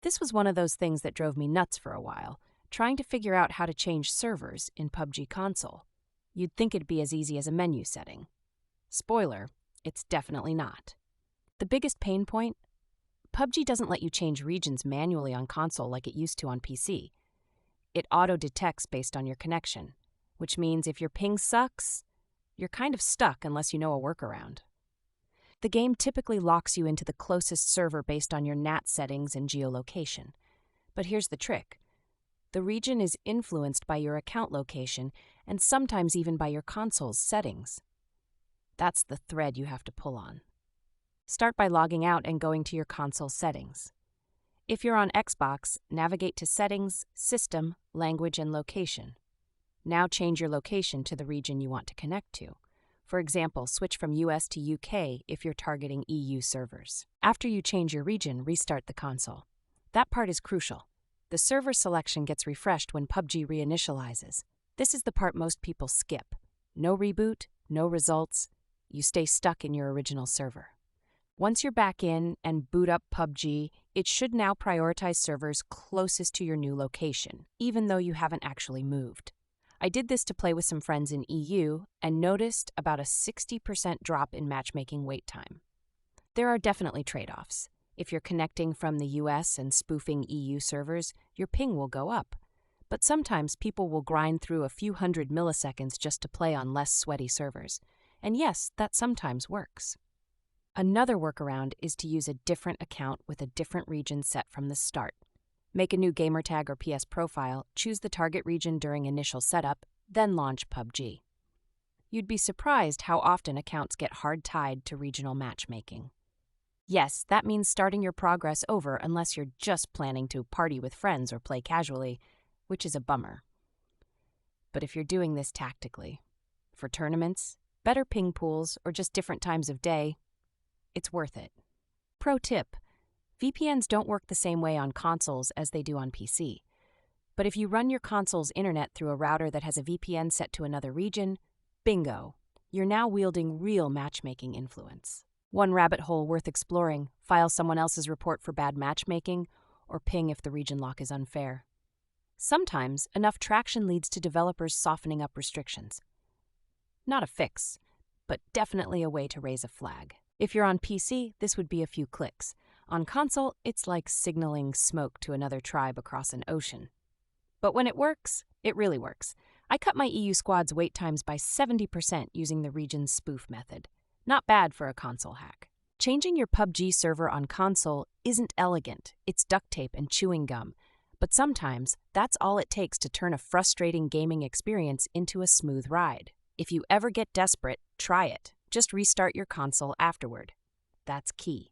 This was one of those things that drove me nuts for a while, trying to figure out how to change servers in Pubg console. You'd think it'd be as easy as a menu setting. Spoiler, it's definitely not. The biggest pain point? Pubg doesn't let you change regions manually on console like it used to on PC. It auto-detects based on your connection, which means if your ping sucks, you're kind of stuck unless you know a workaround. The game typically locks you into the closest server based on your NAT settings and geolocation. But here's the trick. The region is influenced by your account location and sometimes even by your console's settings. That's the thread you have to pull on. Start by logging out and going to your console settings. If you're on Xbox, navigate to Settings, System, Language, and Location. Now change your location to the region you want to connect to. For example, switch from US to UK if you're targeting EU servers. After you change your region, restart the console. That part is crucial. The server selection gets refreshed when Pubg reinitializes. This is the part most people skip. No reboot, no results. You stay stuck in your original server. Once you're back in and boot up Pubg, it should now prioritize servers closest to your new location, even though you haven't actually moved. I did this to play with some friends in EU and noticed about a 60% drop in matchmaking wait time. There are definitely trade-offs. If you're connecting from the US and spoofing EU servers, your ping will go up. But sometimes people will grind through a few hundred milliseconds just to play on less sweaty servers. And yes, that sometimes works. Another workaround is to use a different account with a different region set from the start. Make a new gamertag or PS profile, choose the target region during initial setup, then launch Pubg. You'd be surprised how often accounts get hard-tied to regional matchmaking. Yes, that means starting your progress over unless you're just planning to party with friends or play casually, which is a bummer. But if you're doing this tactically, for tournaments, better ping pools, or just different times of day, it's worth it. Pro tip: VPNs don't work the same way on consoles as they do on PC. But if you run your console's internet through a router that has a VPN set to another region, bingo, you're now wielding real matchmaking influence. One rabbit hole worth exploring: file someone else's report for bad matchmaking, or ping if the region lock is unfair. Sometimes, enough traction leads to developers softening up restrictions. Not a fix, but definitely a way to raise a flag. If you're on PC, this would be a few clicks. On console, it's like signaling smoke to another tribe across an ocean. But when it works, it really works. I cut my EU squad's wait times by 70% using the region's spoof method. Not bad for a console hack. Changing your Pubg server on console isn't elegant. It's duct tape and chewing gum. But sometimes, that's all it takes to turn a frustrating gaming experience into a smooth ride. If you ever get desperate, try it. Just restart your console afterward. That's key.